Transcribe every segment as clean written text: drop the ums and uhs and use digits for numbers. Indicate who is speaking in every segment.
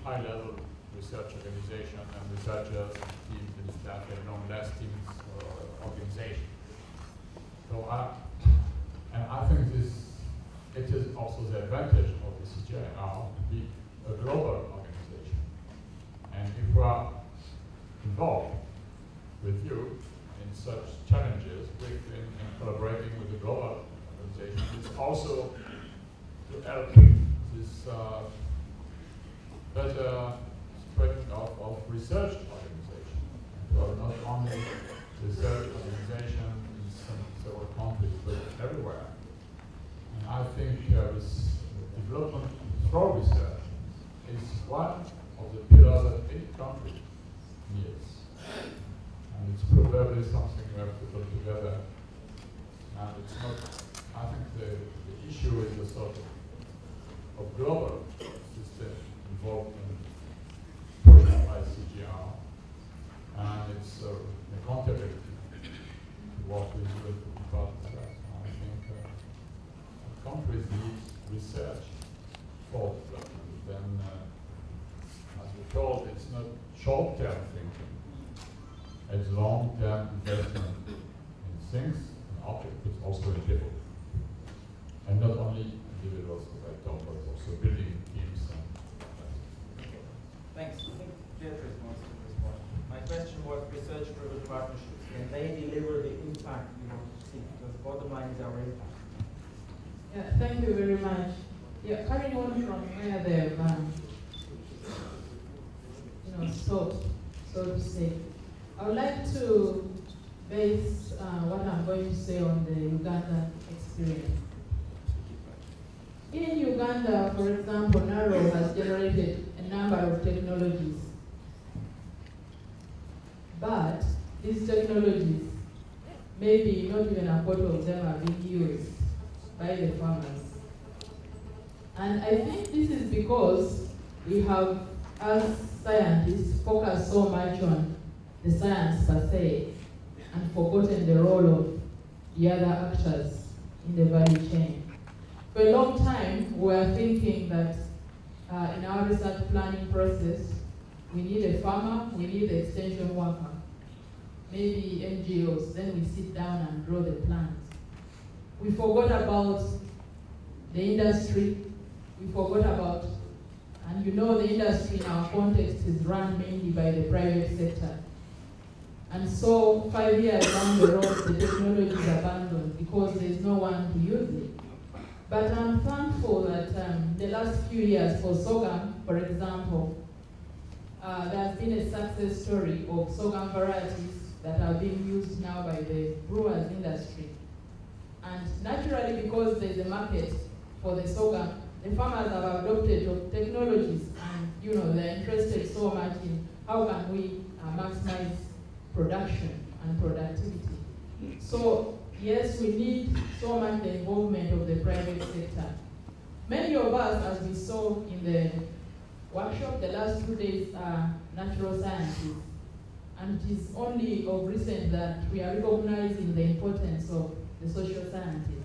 Speaker 1: high-level research organization, and researchers, teams, and staff have long-lasting organization. So I think it is also the advantage of the CGIAR to be a global organization. And if we are involved with you in such challenges, in collaborating with the global organization, it's also to help this better spreading of research organization. So not only research organization in several countries, but everywhere. And I think this development through research is one of the pillars that any country needs. And it's probably something we have to put together. And it's not, I think the issue is a sort of global system involved in pushed by CGIAR. And it's accountability to what we do to be part of that. I think countries need research for development. Then, as we're told, it's not short-term thinking. It's long-term investment in things, in objects, but also in people. And not only individuals, as I thought, but also building teams.
Speaker 2: Thanks. I think Beatrice wants to respond. My question was research-driven partnerships. Can they deliver the impact we want to see? Because the bottom line is our impact.
Speaker 3: Yeah, thank you very much. Yeah, carrying on from where they've stopped, so to say, I would like to base what I'm going to say on the Uganda experience. In Uganda, for example, NARO has generated a number of technologies. But these technologies, maybe not even a quarter of them are being used by the farmers. And I think this is because we have, as scientists, focused so much on the science per se and forgotten the role of the other actors in the value chain. For a long time, we were thinking that in our research planning process, we need a farmer, we need the extension worker, maybe NGOs, then we sit down and draw the plans. We forgot about the industry, we forgot about, and you know the industry in our context is run mainly by the private sector. And so 5 years down the road, the technology is abandoned because there's no one to use it. But I'm thankful that the last few years for sorghum, for example, there's been a success story of sorghum varieties that are being used now by the brewers industry. And naturally, because there's a market for the sorghum, the farmers have adopted technologies, and they're interested so much in how can we maximize production and productivity. So yes, we need so much the involvement of the private sector. Many of us, as we saw in the workshop, the last 2 days are natural sciences. And it is only of recent that we are recognizing the importance of the social sciences,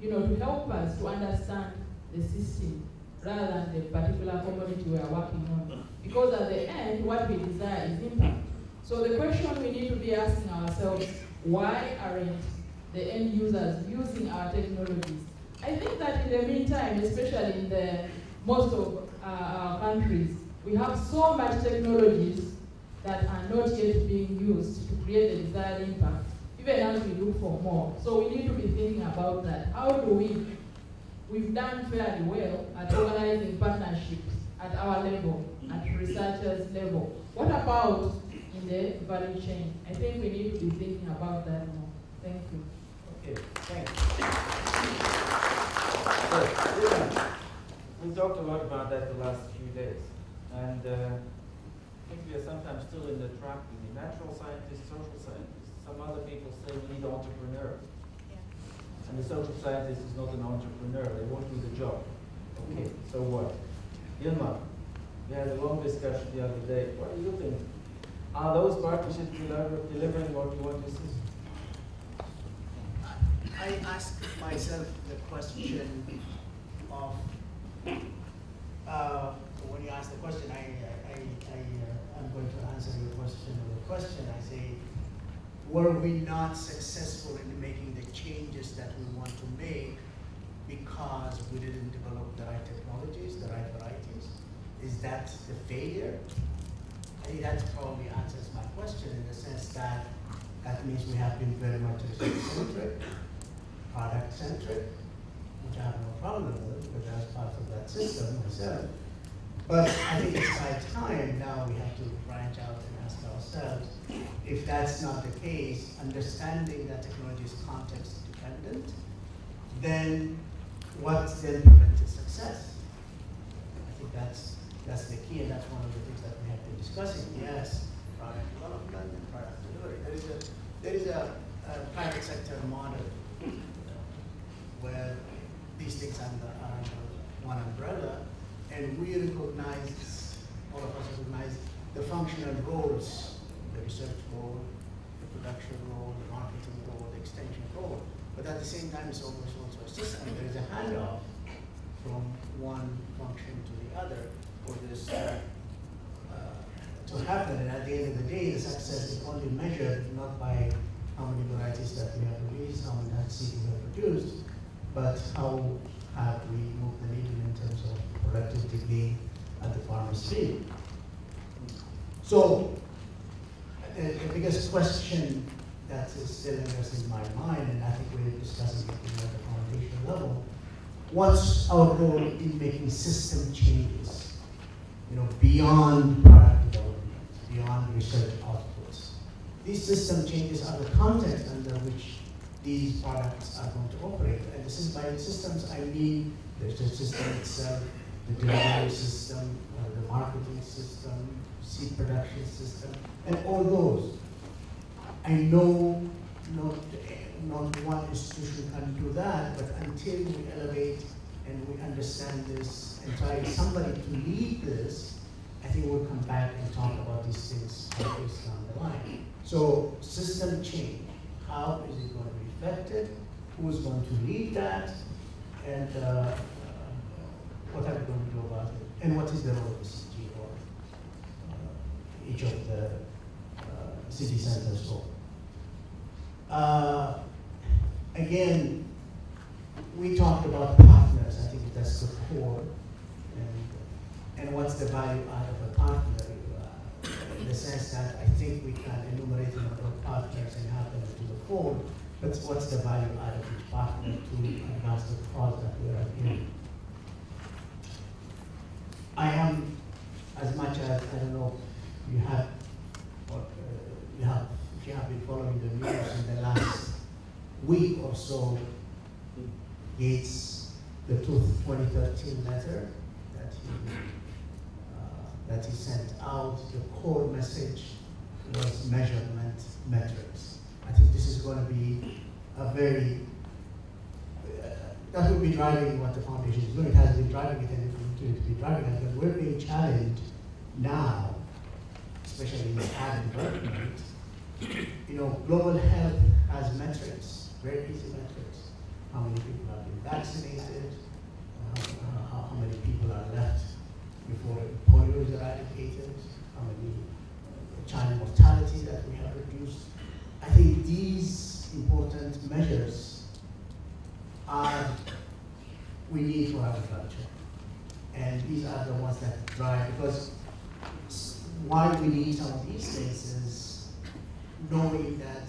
Speaker 3: to help us to understand the system rather than the particular commodity we are working on. Because at the end, what we desire is impact. So the question we need to be asking ourselves, why aren't the end users using our technologies? I think that in the meantime, especially in most of our countries, we have so much technologies that are not yet being used to create the desired impact, even as we look for more. So we need to be thinking about that. How do we've done fairly well at organizing partnerships at our level, at researchers' level. What about in the value chain? I think we need to be thinking about that more. Thank you.
Speaker 2: Okay, thanks. So, we talked a lot about that the last few days. And I think we are sometimes still in the trap with the natural scientists, social scientists. Some other people say we need entrepreneurs. Yeah. And the social scientist is not an entrepreneur. They won't do the job. Okay, so what? Yilma, we had a long discussion the other day. What do you think? Are those partnerships delivering what you want to see?
Speaker 4: I ask myself the question of, when you ask the question, I were we not successful in making the changes that we want to make because we didn't develop the right technologies, the right varieties? Is that the failure? I think that probably answers my question in the sense that that means we have been very much research-centric, product-centric, which I have no problem with because that's part of that system myself. But I think it's high time now we have to branch out and ask ourselves, if that's not the case, understanding that technology is context-dependent, then what then prevents success? I think that's the key, and that's one of the things that we have been discussing. Yes, product development and product delivery. There is a private sector model where these things are under one umbrella, and we recognize, all of us recognize the functional roles, the research role, the production role, the marketing role, the extension role. But at the same time, it's always also a system. There is a handoff from one function to the other for this to happen. And at the end of the day, the success is only measured not by how many varieties that we have released, how many seeds we have produced, but how have we moved the needle in terms of productivity gain at the farmer's field. So the biggest question that is still interesting in my mind, and I think we're discussing it at the foundation level, what's our role in making system changes, beyond product development, beyond research outputs? These system changes are the context under which these products are going to operate. And this is by systems, I mean the system itself, the delivery system, the marketing system, seed production system, and all those. I know not one institution can do that, but until we elevate and we understand this and try somebody to lead this, I think we'll come back and talk about these things based down the line. So system change, how is it going to be affected? Who's going to lead that? And what are we going to do about it? And what is the role of the CG or each of the city centers role? Again, we talked about partners. I think that's the core. And what's the value out of a partner? In the sense that I think we can enumerate a number of partners and have them to the fold, but what's the value out of each partner to advance the cause that we are in? I am, as much as, I don't know, you have, if you have been following the news in the last week or so, Gates, the 2013 letter that he sent out, the core message was measurement metrics. I think this is going to be a very, that will be driving what the foundation is doing. It has been driving it and it will continue to be driving it, but we're being challenged now, especially in ag development. Global health has metrics, very easy metrics. How many people have been vaccinated, how many people are left before polio is eradicated, how many child mortality that we have reduced. I think these important measures we need for agriculture. And these are the ones that drive, because why we need some of these things is knowing that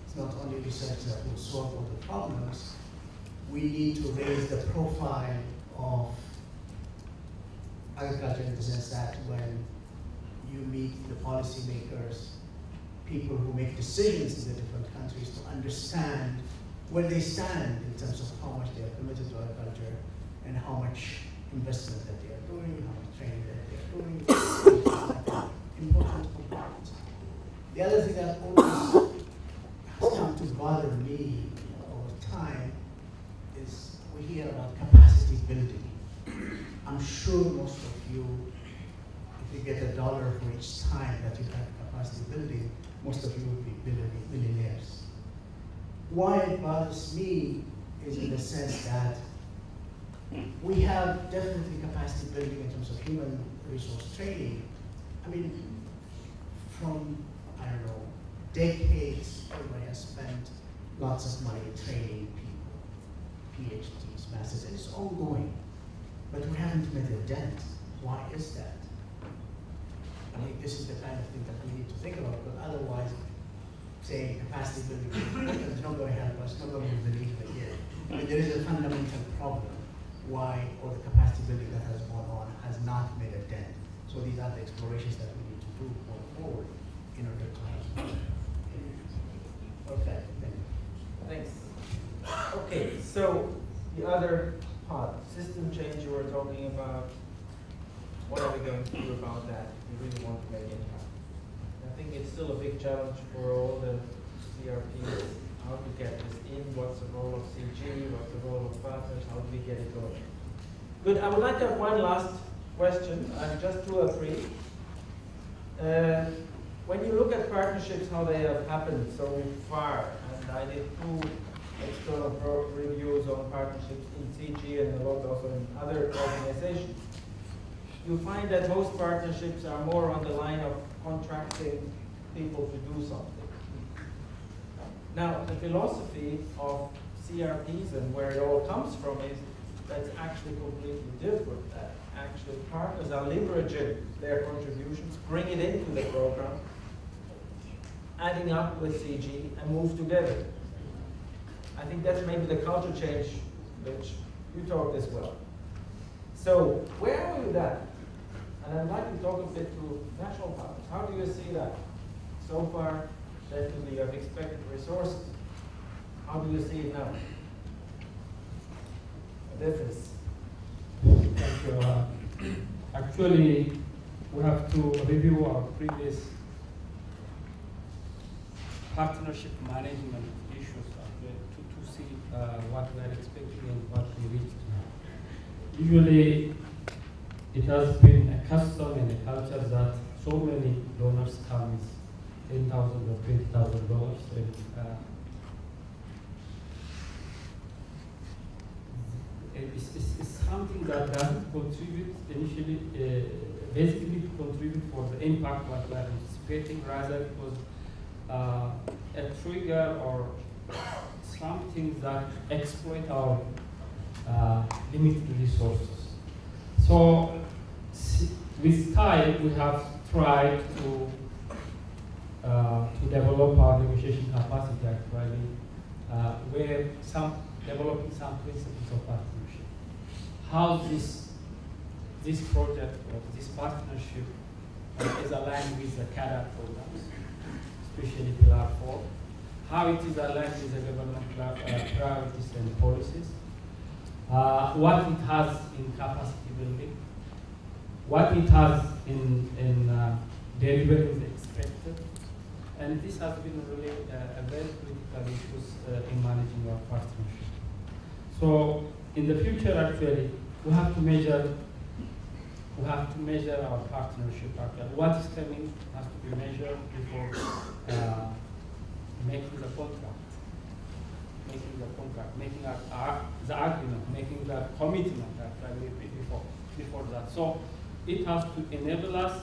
Speaker 4: it's not only research that will solve all the problems, we need to raise the profile of agriculture in the sense that when you meet the policymakers, people who make decisions in the different countries, to understand where they stand in terms of how much they are committed to agriculture and how much investment that they are doing, how much training that they are doing. Important components. The other thing that always has come to bother me over time is we hear about capacity building. I'm sure most of you, if you get $1 for each time that you have capacity building, most of you will be millionaires. Why it bothers me is in the sense that we have definitely capacity building in terms of human resource training. I mean, from, I don't know, decades, everybody has spent lots of money training people, PhDs, masters, and it's ongoing. But we haven't made a dent. Why is that? I think this is the kind of thing that we need to think about, because otherwise, saying capacity building is not going to help us, not going to move the needle again. I mean, there is a fundamental problem why all the capacity building that has gone on has not made a dent. So these are the explorations that we need to do going forward in order to have perfect.
Speaker 2: Thanks. Okay, so the other part, system change you were talking about, what are we going to do about that if we really want to make impact? I think it's still a big challenge for all the CRPs, how to get this in, what's the role of CG, what's the role of partners, how do we get it going? Good, I would like to have one last question, just two or three. When you look at partnerships, how they have happened so far, and I did 2 external reviews on partnerships in CG and a lot also in other organizations, you find that most partnerships are more on the line of contracting people to do something. Now, the philosophy of CRPs and where it all comes from is that's actually completely different. That actually partners are leveraging their contributions, bring it into the program, adding up with CG, and move together. I think that's maybe the culture change which you talked as well. So where are we with that? And I'd like to talk a bit to national partners. How do you see that? So far, definitely you have expected resources. How do you see it now? Difference.
Speaker 5: Thank you. Actually, we have to review our previous partnership management issues to see what we are expecting and what we reached now. Usually, it has been a custom and a culture that so many donors come with $10,000 or $20,000, and it's something that doesn't contribute initially, basically to contribute for the impact what we are anticipating. Rather, it was a trigger or something that exploit our limited resources. So with time, we have tried to develop our negotiation capacity actually, where developing some principles of partnership. How this project or this partnership is aligned with the CADA programs, especially Pillar 4. How it is aligned with the government priorities and policies. What it has in capacity building, what it has in delivering the expected, and this has been really a very critical issue in managing our partnership. So in the future, actually, we have to measure our partnership. Actually, what is coming has to be measured before making the contract. Making the agreement, making the commitment actually before that. So it has to enable us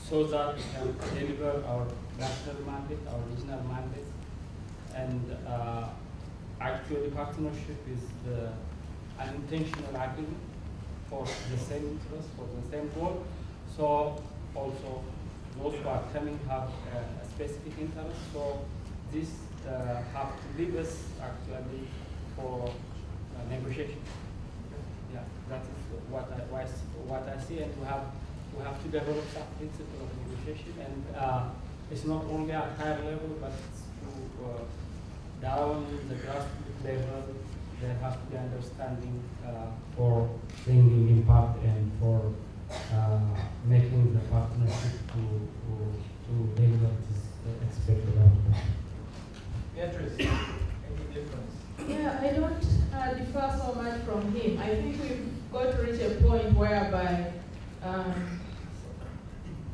Speaker 5: so that we can deliver our national mandate, our regional mandate, and actually partnership is an intentional agreement for the same interest, for the same goal. So also those who are coming have a specific interest. So this have to leave us actually for negotiation. Yeah, that is what I see, and we have to develop some principle of negotiation, and it's not only at higher level, but it's to down the grassroots level. There has to be understanding for bringing impact and for making the partnership to deliver this expected outcome.
Speaker 2: Beatrice, any difference?
Speaker 3: Yeah, I don't differ so much from him. I think we've got to reach a point whereby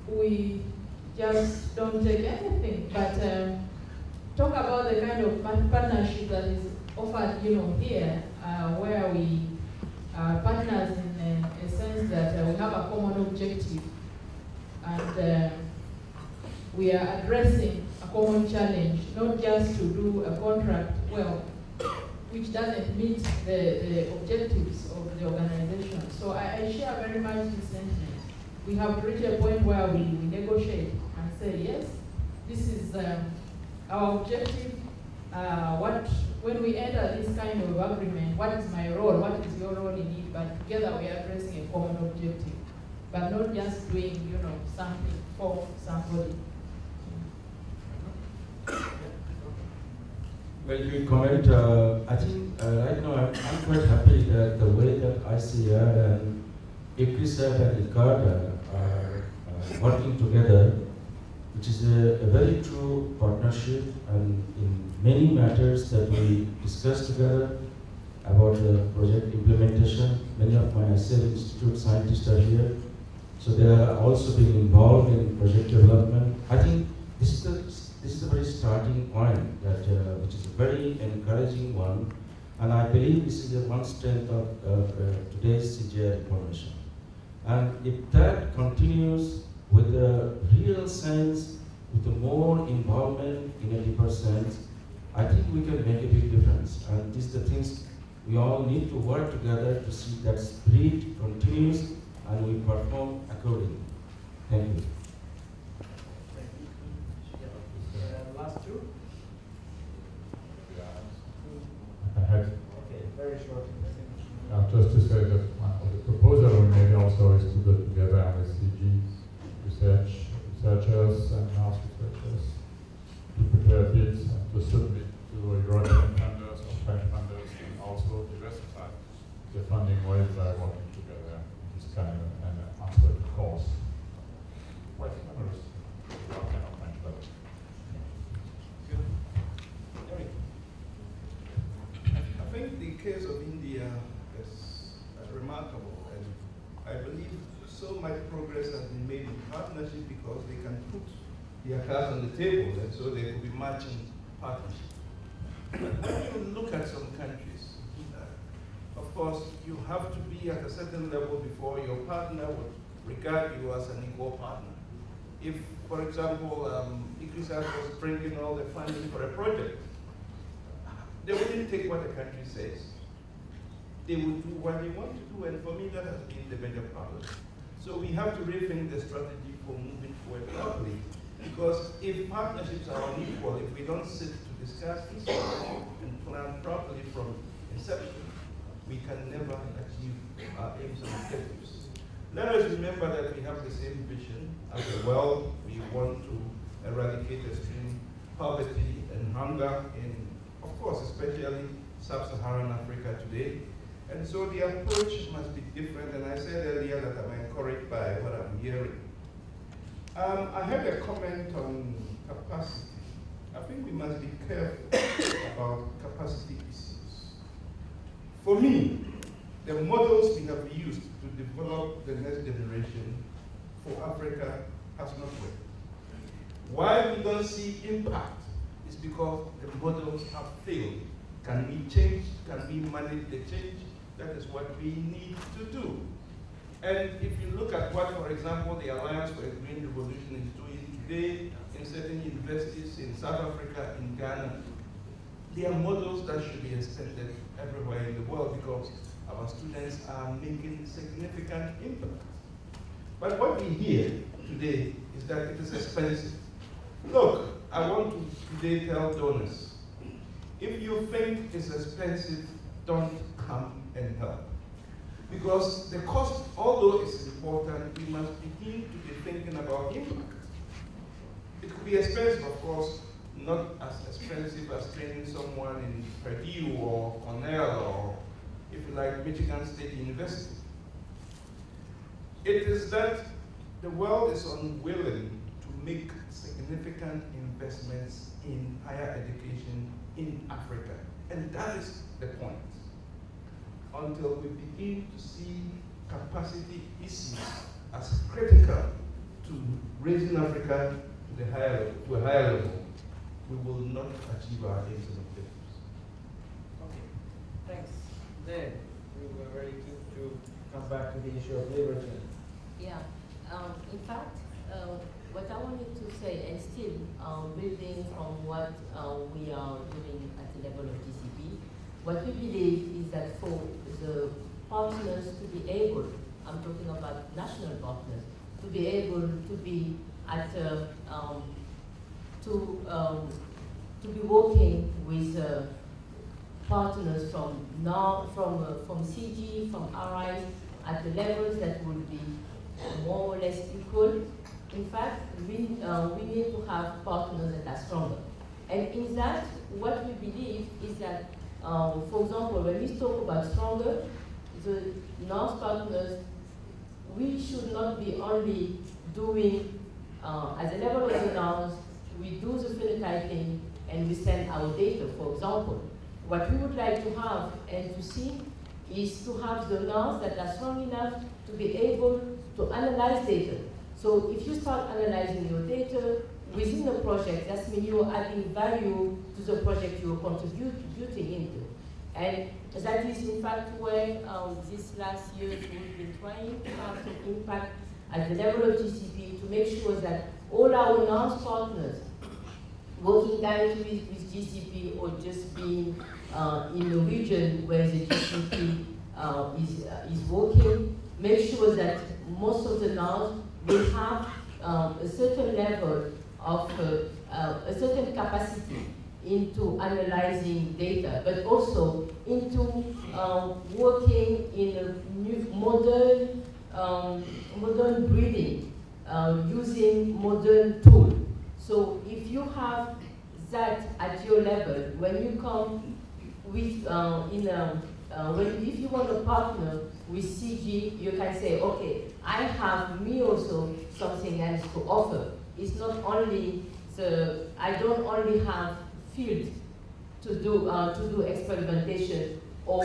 Speaker 3: we just don't take anything, but talk about the kind of partnership that is offered, here, where we are partners in a sense that we have a common objective, and we are addressing a a common challenge, not just to do a contract well, which doesn't meet the objectives of the organization. So I share very much this sentiment. We have reached a point where we negotiate and say, yes, this is our objective. When we enter this kind of agreement, what is my role? What is your role in it? But together we are addressing a common objective, but not just doing, something for somebody.
Speaker 6: Well, you comment. I think right now I'm quite happy that the way that ICR and ICRISAT and ICARTA are working together, which is a very true partnership, and in many matters that we discussed together about the project implementation. Many of my ICR Institute scientists are here, so they are also being involved in project development. I think this is a very starting point, that which is a very encouraging one, and I believe this is one strength of today's CGIAR information. And if that continues with a real sense, with a more involvement in a deeper sense, I think we can make a big difference. And these are the things we all need to work together to see that spirit continues and we perform accordingly. Thank you.
Speaker 2: Last two?
Speaker 1: Okay,
Speaker 2: very short.
Speaker 1: Just to say that the proposal we made also is to go together with researchers and mass researchers to prepare bids and to submit to European funders or French funders, and also diversify the funding ways by working together in this kind of an answer to calls. Quite numerous European or French funders.
Speaker 7: I think the case of India is remarkable, and I believe so much progress has been made in partnership because they can put their cards on the table, and so they could be matching partnership. But when you look at some countries, of course, you have to be at a certain level before your partner would regard you as an equal partner. If, for example, ICRISAT was bringing all the funding for a project, they wouldn't take what the country says. They would do what they want to do, and for me that has been the major problem. So we have to rethink the strategy for moving forward properly, because if partnerships are unequal, if we don't sit to discuss this and plan properly from inception, we can never achieve our aims and objectives. Let us remember that we have the same vision as a world. We want to eradicate extreme poverty and hunger in, of course, especially sub-Saharan Africa today. And so the approach must be different, and I said earlier that I'm encouraged by what I'm hearing. I had a comment on capacity. I think we must be careful about capacity issues. For me, the models we have used to develop the next generation for Africa has not worked. Why we don't see impact is because the models have failed. Can we change? Can we manage the change? That is what we need to do. And if you look at what, for example, the Alliance for a Green Revolution is doing today in certain universities in South Africa, in Ghana, they are models that should be extended everywhere in the world because our students are making significant impact. But what we hear today is that it is expensive. Look, I want to today tell donors, if you think it's expensive, don't come and help. Because the cost, although it's important, we must begin to be thinking about impact. It could be expensive, of course, not as expensive as training someone in Purdue or Cornell or, if you like, Michigan State University. It is that the world is unwilling to make significant investments in higher education in Africa. And that is the point. Until we begin to see capacity issues as critical to raising Africa to a higher level, we will not achieve our aims and objectives.
Speaker 2: Okay, thanks. Then we were very keen to come back to the issue of liberty.
Speaker 8: Yeah, in fact, what I wanted to say, and still building from what we are doing at the level of GCP, what we believe is that for the partners to be able, I'm talking about national partners, to be able to be at to be working with partners from CG, from RI, at the levels that will be more or less equal. In fact, we need to have partners that are stronger. And in that, what we believe is that, for example, when we talk about stronger, the North partners, we should not be only doing, at the level of the North, we do the phenotyping and we send our data, for example. What we would like to have and to see is to have the NARs that are strong enough to be able to analyze data. So if you start analyzing your data within the project, that means you're adding value to the project you're contributing into. And that is in fact where this last year we've been trying to have some impact at the level of GCP to make sure that all our NARs partners working directly with GCP or just being in the region where the GCP is working, make sure that most of the NARs will have a certain level of, a certain capacity into analyzing data, but also into working in a new modern breeding, using modern tools. So if you have that at your level, when you come with, if you want to partner with CG, you can say, okay, I have me also something else to offer. It's not only I don't only have field to do experimentation or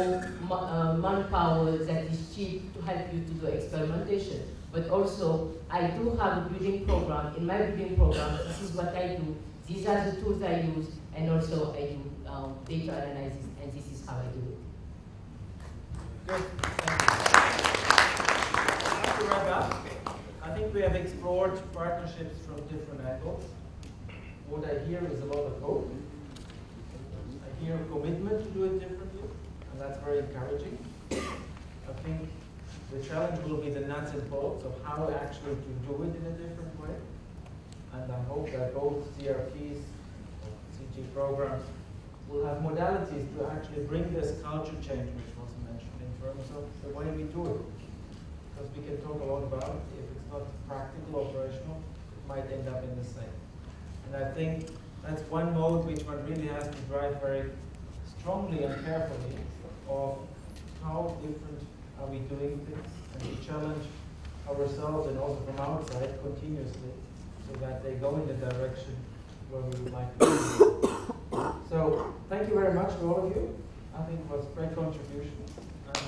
Speaker 8: manpower that is cheap to help you to do experimentation. But also, I do have a breeding program. In my breeding program, this is what I do. These are the tools I use, and also I do data analysis, and this is how I do it.
Speaker 2: Good. Thank you. To wrap up, I think we have explored partnerships from different angles. What I hear is a lot of hope. I hear a commitment to do it differently, and that's very encouraging. I think the challenge will be the nuts and bolts of how actually to do it in a different way. And I hope that both CRPs, CG programs, will have modalities to actually bring this culture change which was mentioned in terms of the way we do it. Because we can talk a lot about it. If it's not practical, operational, it might end up in the same. And I think that's one mode which one really has to drive very strongly and carefully of how different are we doing things, and we challenge ourselves and also from outside continuously so that they go in the direction where we would like to go. So thank you very much to all of you. I think it was a great contribution. And